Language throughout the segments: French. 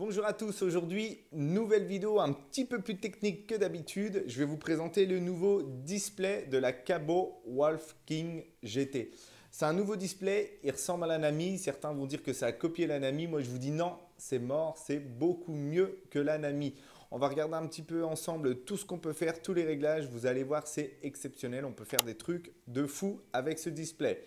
Bonjour à tous, aujourd'hui nouvelle vidéo un petit peu plus technique que d'habitude. Je vais vous présenter le nouveau display de la Cabot Wolf King GT. C'est un nouveau display, il ressemble à la Nami. Certains vont dire que ça a copié la Nami. Moi je vous dis non, c'est mort, c'est beaucoup mieux que la Nami. On va regarder un petit peu ensemble tout ce qu'on peut faire, tous les réglages. Vous allez voir, c'est exceptionnel. On peut faire des trucs de fou avec ce display.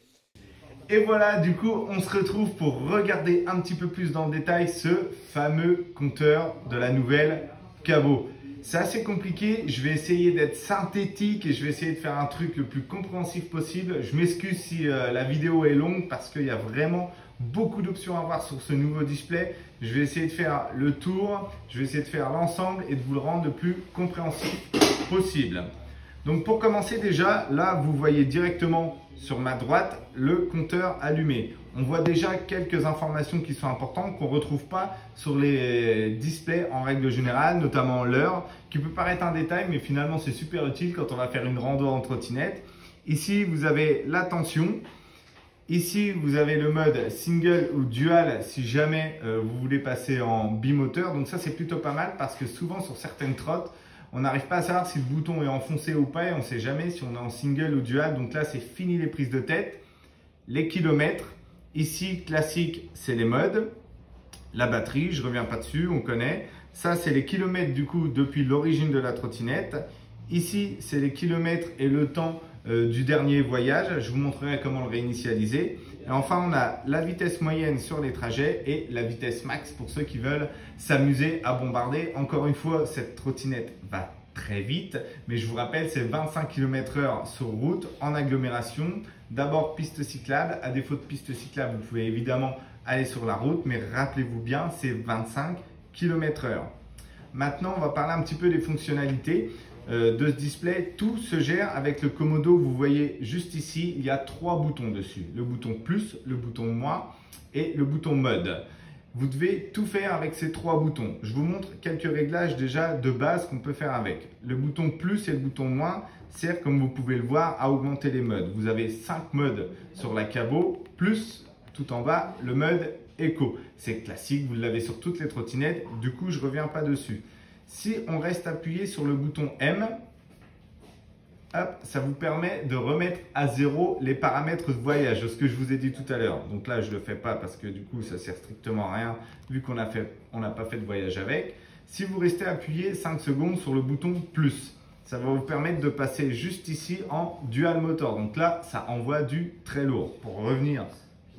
Et voilà, du coup, on se retrouve pour regarder un petit peu plus dans le détail ce fameux compteur de la nouvelle Cabot. C'est assez compliqué, je vais essayer d'être synthétique et je vais essayer de faire un truc le plus compréhensif possible. Je m'excuse si la vidéo est longue parce qu'il y a vraiment beaucoup d'options à voir sur ce nouveau display. Je vais essayer de faire le tour, je vais essayer de faire l'ensemble et de vous le rendre le plus compréhensif possible. Donc pour commencer déjà, là vous voyez directement sur ma droite le compteur allumé. On voit déjà quelques informations qui sont importantes qu'on ne retrouve pas sur les displays en règle générale, notamment l'heure, qui peut paraître un détail mais finalement c'est super utile quand on va faire une rando en trottinette. Ici vous avez la tension. Ici vous avez le mode single ou dual si jamais vous voulez passer en bimoteur. Donc ça c'est plutôt pas mal parce que souvent sur certaines trottes, on n'arrive pas à savoir si le bouton est enfoncé ou pas et on ne sait jamais si on est en single ou dual. Donc là, c'est fini les prises de tête. Les kilomètres. Ici, classique, c'est les modes. La batterie, je ne reviens pas dessus, on connaît. Ça, c'est les kilomètres du coup depuis l'origine de la trottinette. Ici, c'est les kilomètres et le temps du dernier voyage. Je vous montrerai comment le réinitialiser. Et enfin, on a la vitesse moyenne sur les trajets et la vitesse max pour ceux qui veulent s'amuser à bombarder. Encore une fois, cette trottinette va très vite, mais je vous rappelle, c'est 25 km/h sur route en agglomération. D'abord, piste cyclable. À défaut de piste cyclable, vous pouvez évidemment aller sur la route, mais rappelez-vous bien, c'est 25 km/h. Maintenant, on va parler un petit peu des fonctionnalités de ce display. Tout se gère avec le Commodo. Vous voyez juste ici, il y a 3 boutons dessus. Le bouton plus, le bouton moins et le bouton mode. Vous devez tout faire avec ces 3 boutons. Je vous montre quelques réglages déjà de base qu'on peut faire avec. Le bouton plus et le bouton moins sert, comme vous pouvez le voir, à augmenter les modes. Vous avez 5 modes sur la Cabot, plus tout en bas le mode Eco. C'est classique, vous l'avez sur toutes les trottinettes. Du coup, je ne reviens pas dessus. Si on reste appuyé sur le bouton M, hop, ça vous permet de remettre à zéro les paramètres de voyage, ce que je vous ai dit tout à l'heure. Donc là, je ne le fais pas parce que du coup, ça ne sert strictement à rien vu qu'on n'a pas fait de voyage avec. Si vous restez appuyé 5 secondes sur le bouton plus, ça va vous permettre de passer juste ici en dual motor. Donc là, ça envoie du très lourd. Pour revenir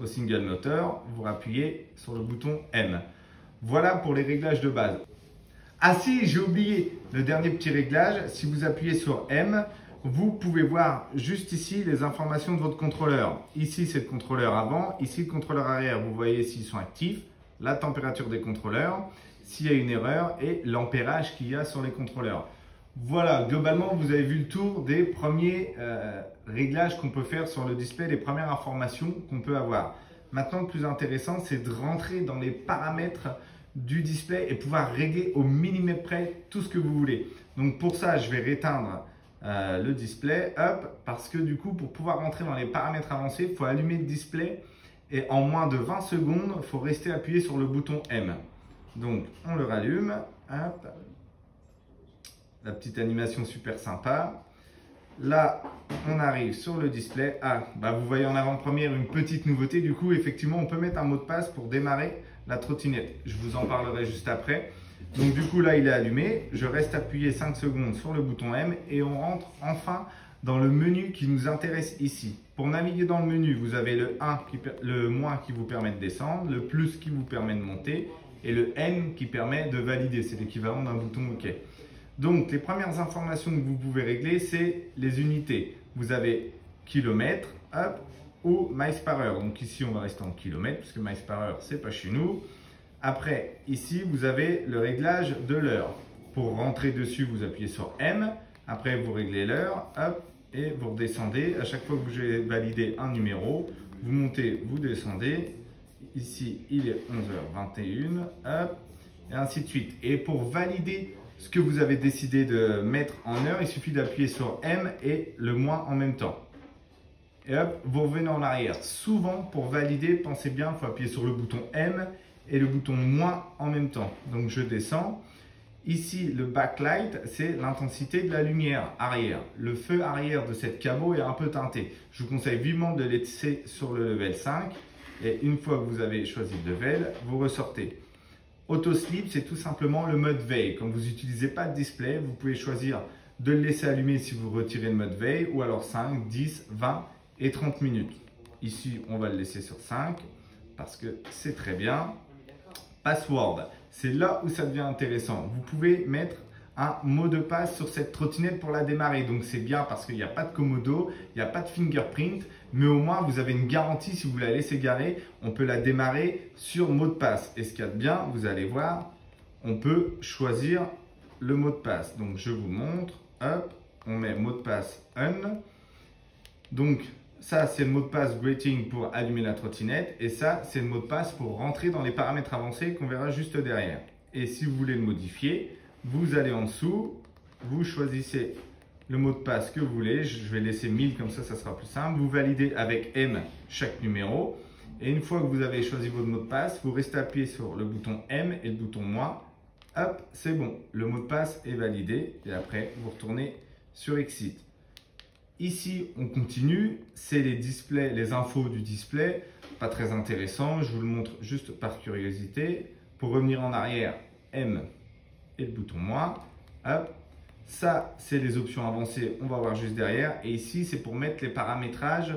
au single motor, vous appuyez sur le bouton M. Voilà pour les réglages de base. Ah si, j'ai oublié le dernier petit réglage. Si vous appuyez sur M, vous pouvez voir juste ici les informations de votre contrôleur. Ici, c'est le contrôleur avant. Ici, le contrôleur arrière. Vous voyez s'ils sont actifs, la température des contrôleurs, s'il y a une erreur et l'ampérage qu'il y a sur les contrôleurs. Voilà, globalement, vous avez vu le tour des premiers réglages qu'on peut faire sur le display, les premières informations qu'on peut avoir. Maintenant, le plus intéressant, c'est de rentrer dans les paramètres du display et pouvoir régler au millimètre près tout ce que vous voulez. Donc pour ça, je vais réteindre le display, hop, parce que du coup, pour pouvoir rentrer dans les paramètres avancés, il faut allumer le display et en moins de 20 secondes, il faut rester appuyé sur le bouton M. Donc on le rallume, hop, la petite animation super sympa. Là, on arrive sur le display. Ah, bah vous voyez en avant-première une petite nouveauté. Du coup, effectivement, on peut mettre un mot de passe pour démarrer la trottinette. Je vous en parlerai juste après. Donc du coup, là, il est allumé. Je reste appuyé 5 secondes sur le bouton M et on rentre enfin dans le menu qui nous intéresse ici. Pour naviguer dans le menu, vous avez le moins qui vous permet de descendre, le plus qui vous permet de monter et le N qui permet de valider. C'est l'équivalent d'un bouton OK. Donc, les premières informations que vous pouvez régler, c'est les unités. Vous avez kilomètres, hop, ou miles par heure. Donc ici, on va rester en kilomètres, puisque miles par heure, c'est pas chez nous. Après, ici, vous avez le réglage de l'heure. Pour rentrer dessus, vous appuyez sur M. Après, vous réglez l'heure, hop, et vous redescendez. À chaque fois que vous avez validé un numéro, vous montez, vous descendez. Ici, il est 11h21, hop, et ainsi de suite. Et pour valider ce que vous avez décidé de mettre en heure, il suffit d'appuyer sur M et le moins en même temps. Et hop, vous revenez en arrière. Souvent, pour valider, pensez bien, il faut appuyer sur le bouton M et le bouton moins en même temps. Donc je descends. Ici, le backlight, c'est l'intensité de la lumière arrière. Le feu arrière de cette cabot est un peu teinté. Je vous conseille vivement de laisser sur le level 5. Et une fois que vous avez choisi le level, vous ressortez. Auto sleep, c'est tout simplement le mode veille. Quand vous n'utilisez pas de display, vous pouvez choisir de le laisser allumer si vous retirez le mode veille, ou alors 5, 10, 20 et 30 minutes. Ici, on va le laisser sur 5 parce que c'est très bien. Password, c'est là où ça devient intéressant. Vous pouvez mettre un mot de passe sur cette trottinette pour la démarrer. Donc c'est bien parce qu'il n'y a pas de commodo, il n'y a pas de fingerprint, mais au moins vous avez une garantie si vous la laissez garer, on peut la démarrer sur mot de passe. Et ce qu'il y a de bien, vous allez voir, on peut choisir le mot de passe. Donc je vous montre, hop, on met mot de passe on. Donc ça, c'est le mot de passe greeting pour allumer la trottinette. Et ça, c'est le mot de passe pour rentrer dans les paramètres avancés qu'on verra juste derrière. Et si vous voulez le modifier, vous allez en dessous, vous choisissez le mot de passe que vous voulez. Je vais laisser 1000 comme ça sera plus simple. Vous validez avec M chaque numéro. Et une fois que vous avez choisi votre mot de passe, vous restez appuyé sur le bouton M et le bouton moins. Hop, c'est bon. Le mot de passe est validé. Et après, vous retournez sur Exit. Ici, on continue, c'est les displays, les infos du display, pas très intéressant, je vous le montre juste par curiosité. Pour revenir en arrière, M et le bouton moins, hop. Ça, c'est les options avancées, on va voir juste derrière. Et ici, c'est pour mettre les paramétrages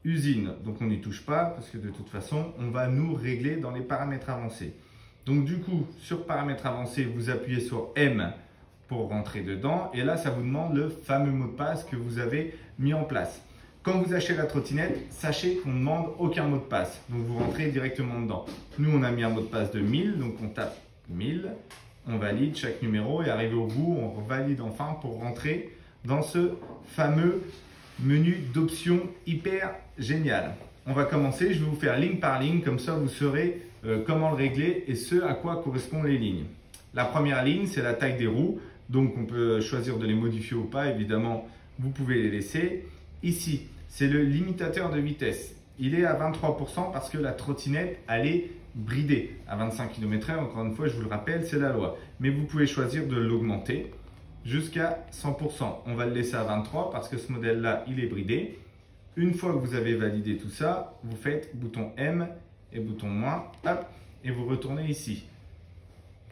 usine. Donc, on n'y touche pas parce que de toute façon, on va nous régler dans les paramètres avancés. Donc, du coup, sur paramètres avancés, vous appuyez sur M pour rentrer dedans. Et là, ça vous demande le fameux mot de passe que vous avez mis en place. Quand vous achetez la trottinette, sachez qu'on ne demande aucun mot de passe. Donc, vous rentrez directement dedans. Nous, on a mis un mot de passe de 1000. Donc, on tape 1000. On valide chaque numéro et arrivé au bout, on valide enfin pour rentrer dans ce fameux menu d'options hyper génial. On va commencer. Je vais vous faire ligne par ligne. Comme ça, vous saurez comment le régler et ce à quoi correspondent les lignes. La première ligne, c'est la taille des roues. Donc, on peut choisir de les modifier ou pas. Évidemment, vous pouvez les laisser. Ici, c'est le limitateur de vitesse. Il est à 23% parce que la trottinette, elle est bridée à 25 km/h. Encore une fois, je vous le rappelle, c'est la loi. Mais vous pouvez choisir de l'augmenter jusqu'à 100%. On va le laisser à 23 parce que ce modèle-là, il est bridé. Une fois que vous avez validé tout ça, vous faites bouton M et bouton moins, hop, et vous retournez ici.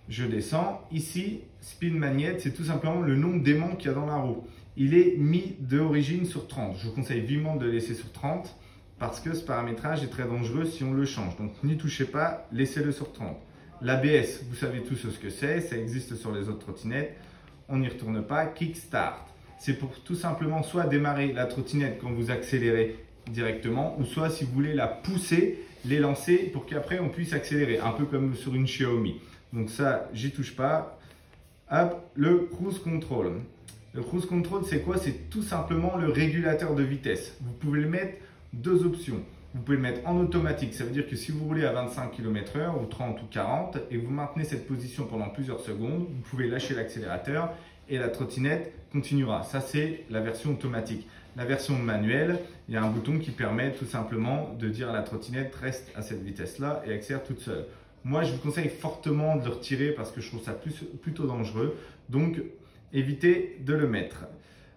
Je descends. Ici, spin magnet, c'est tout simplement le nombre d'aimants qu'il y a dans la roue. Il est mis d'origine sur 30. Je vous conseille vivement de le laisser sur 30 parce que ce paramétrage est très dangereux si on le change. Donc, n'y touchez pas, laissez-le sur 30. L'ABS, vous savez tous ce que c'est, ça existe sur les autres trottinettes. On n'y retourne pas. Kickstart, c'est pour tout simplement soit démarrer la trottinette quand vous accélérez directement ou soit si vous voulez la pousser, les lancer pour qu'après on puisse accélérer, un peu comme sur une Xiaomi. Donc ça, j'y touche pas. Hop, le cruise control. Le cruise control, c'est quoi? C'est tout simplement le régulateur de vitesse. Vous pouvez le mettre deux options. Vous pouvez le mettre en automatique. Ça veut dire que si vous roulez à 25 km/h ou 30 ou 40 et vous maintenez cette position pendant plusieurs secondes, vous pouvez lâcher l'accélérateur et la trottinette continuera. Ça, c'est la version automatique. La version manuelle, il y a un bouton qui permet tout simplement de dire à la trottinette reste à cette vitesse-là et accélère toute seule. Moi, je vous conseille fortement de le retirer parce que je trouve ça plutôt dangereux. Donc, évitez de le mettre.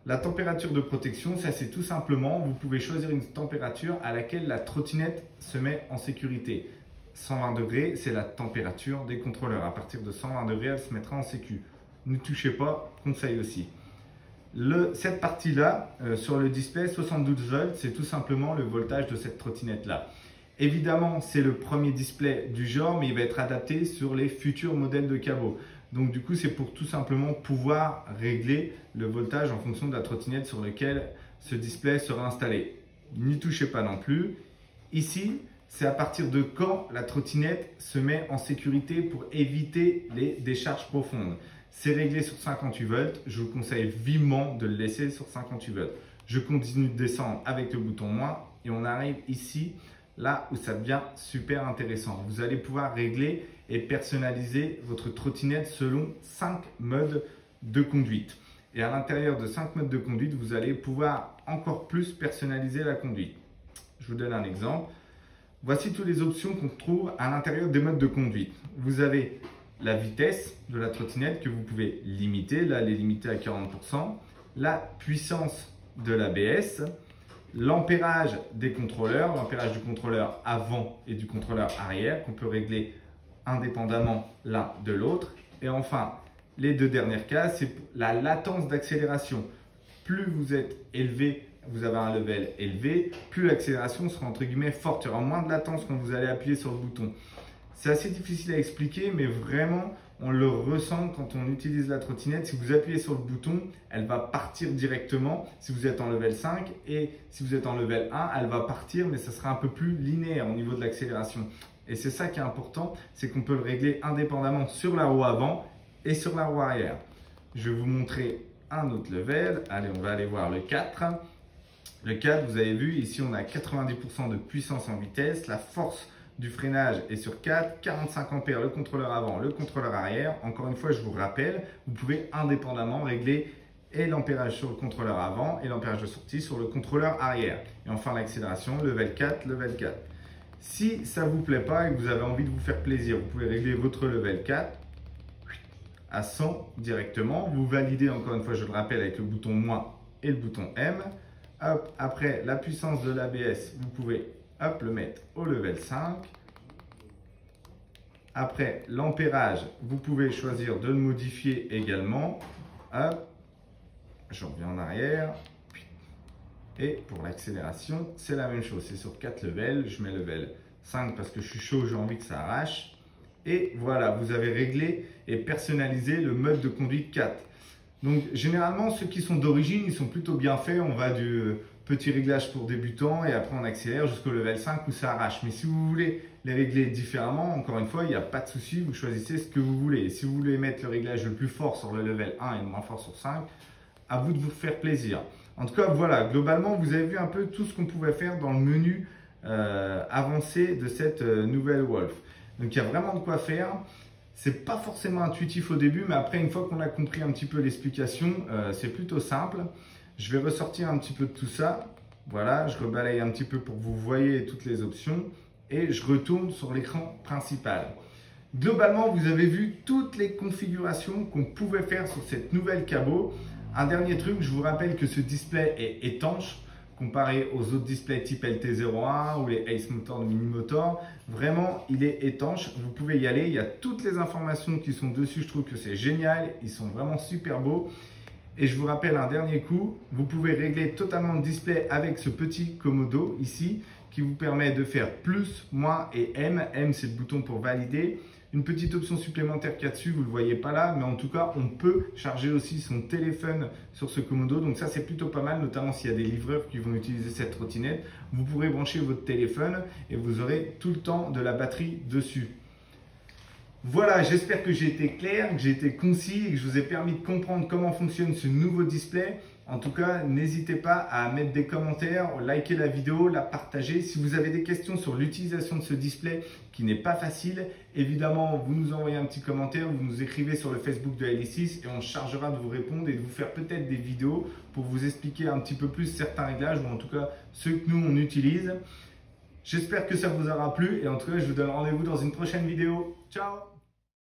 La température de protection, ça c'est tout simplement, vous pouvez choisir une température à laquelle la trottinette se met en sécurité. 120 degrés, c'est la température des contrôleurs. À partir de 120 degrés, elle se mettra en sécu. Ne touchez pas, conseil aussi. Cette partie-là, sur le display, 72 volts, c'est tout simplement le voltage de cette trottinette-là. Évidemment, c'est le premier display du genre, mais il va être adapté sur les futurs modèles de cabots. Donc du coup, c'est pour tout simplement pouvoir régler le voltage en fonction de la trottinette sur laquelle ce display sera installé. N'y touchez pas non plus. Ici, c'est à partir de quand la trottinette se met en sécurité pour éviter les décharges profondes. C'est réglé sur 58 volts. Je vous conseille vivement de le laisser sur 58 volts. Je continue de descendre avec le bouton moins et on arrive ici, là où ça devient super intéressant. Vous allez pouvoir régler et personnaliser votre trottinette selon 5 modes de conduite. Et à l'intérieur de 5 modes de conduite, vous allez pouvoir encore plus personnaliser la conduite. Je vous donne un exemple. voici toutes les options qu'on trouve à l'intérieur des modes de conduite. Vous avez la vitesse de la trottinette que vous pouvez limiter, là elle est limitée à 40%, la puissance de l'ABS, l'ampérage des contrôleurs, l'ampérage du contrôleur avant et du contrôleur arrière qu'on peut régler indépendamment l'un de l'autre. Et enfin, les deux dernières cases, c'est la latence d'accélération. Plus vous êtes élevé, vous avez un level élevé, plus l'accélération sera entre guillemets forte. Il y aura moins de latence quand vous allez appuyer sur le bouton. C'est assez difficile à expliquer, mais vraiment, on le ressent quand on utilise la trottinette. Si vous appuyez sur le bouton, elle va partir directement si vous êtes en level 5. Et si vous êtes en level 1, elle va partir, mais ça sera un peu plus linéaire au niveau de l'accélération. Et c'est ça qui est important, c'est qu'on peut le régler indépendamment sur la roue avant et sur la roue arrière. Je vais vous montrer un autre level. Allez, on va aller voir le 4. Le 4, vous avez vu, ici on a 90% de puissance en vitesse. La force du freinage est sur 4, 45 ampères le contrôleur avant, le contrôleur arrière. Encore une fois, je vous rappelle, vous pouvez indépendamment régler et l'ampérage sur le contrôleur avant et l'ampérage de sortie sur le contrôleur arrière. Et enfin l'accélération, level 4, level 4. Si ça ne vous plaît pas et que vous avez envie de vous faire plaisir, vous pouvez régler votre level 4 à 100 directement. Vous validez encore une fois, je le rappelle, avec le bouton moins et le bouton M. Hop, après la puissance de l'ABS, vous pouvez hop, le mettre au level 5. Après l'ampérage, vous pouvez choisir de le modifier également. Hop, je reviens en arrière. Et pour l'accélération, c'est la même chose. C'est sur 4 levels. Je mets level 5 parce que je suis chaud, j'ai envie que ça arrache. Et voilà, vous avez réglé et personnalisé le mode de conduite 4. Donc généralement, ceux qui sont d'origine, ils sont plutôt bien faits. On va du petit réglage pour débutants et après on accélère jusqu'au level 5 où ça arrache. Mais si vous voulez les régler différemment, encore une fois, il n'y a pas de souci. Vous choisissez ce que vous voulez. Et si vous voulez mettre le réglage le plus fort sur le level 1 et le moins fort sur 5, à vous de vous faire plaisir. En tout cas, voilà, globalement, vous avez vu un peu tout ce qu'on pouvait faire dans le menu avancé de cette nouvelle Wolf. Donc, il y a vraiment de quoi faire. C'est pas forcément intuitif au début, mais après, une fois qu'on a compris un petit peu l'explication, c'est plutôt simple. Je vais ressortir un petit peu de tout ça. Voilà, je rebalaye un petit peu pour que vous voyez toutes les options et je retourne sur l'écran principal. Globalement, vous avez vu toutes les configurations qu'on pouvait faire sur cette nouvelle cabot. Un dernier truc, je vous rappelle que ce display est étanche comparé aux autres displays type LT01 ou les Ace Motor de Minimotor. Vraiment, il est étanche. Vous pouvez y aller. Il y a toutes les informations qui sont dessus. Je trouve que c'est génial. Ils sont vraiment super beaux. Et je vous rappelle un dernier coup, vous pouvez régler totalement le display avec ce petit commodo ici qui vous permet de faire plus, moins et M. M, c'est le bouton pour valider. Une petite option supplémentaire qu'il y a dessus, vous ne le voyez pas là, mais en tout cas, on peut charger aussi son téléphone sur ce commodo. Donc ça, c'est plutôt pas mal, notamment s'il y a des livreurs qui vont utiliser cette trottinette. Vous pourrez brancher votre téléphone et vous aurez tout le temps de la batterie dessus. Voilà, j'espère que j'ai été clair, que j'ai été concis et que je vous ai permis de comprendre comment fonctionne ce nouveau display. En tout cas, n'hésitez pas à mettre des commentaires, liker la vidéo, la partager. Si vous avez des questions sur l'utilisation de ce display qui n'est pas facile, évidemment, vous nous envoyez un petit commentaire, vous nous écrivez sur le Facebook de LE6 et on chargera de vous répondre et de vous faire peut-être des vidéos pour vous expliquer un petit peu plus certains réglages ou en tout cas ceux que nous on utilise. J'espère que ça vous aura plu et en tout cas, je vous donne rendez-vous dans une prochaine vidéo. Ciao!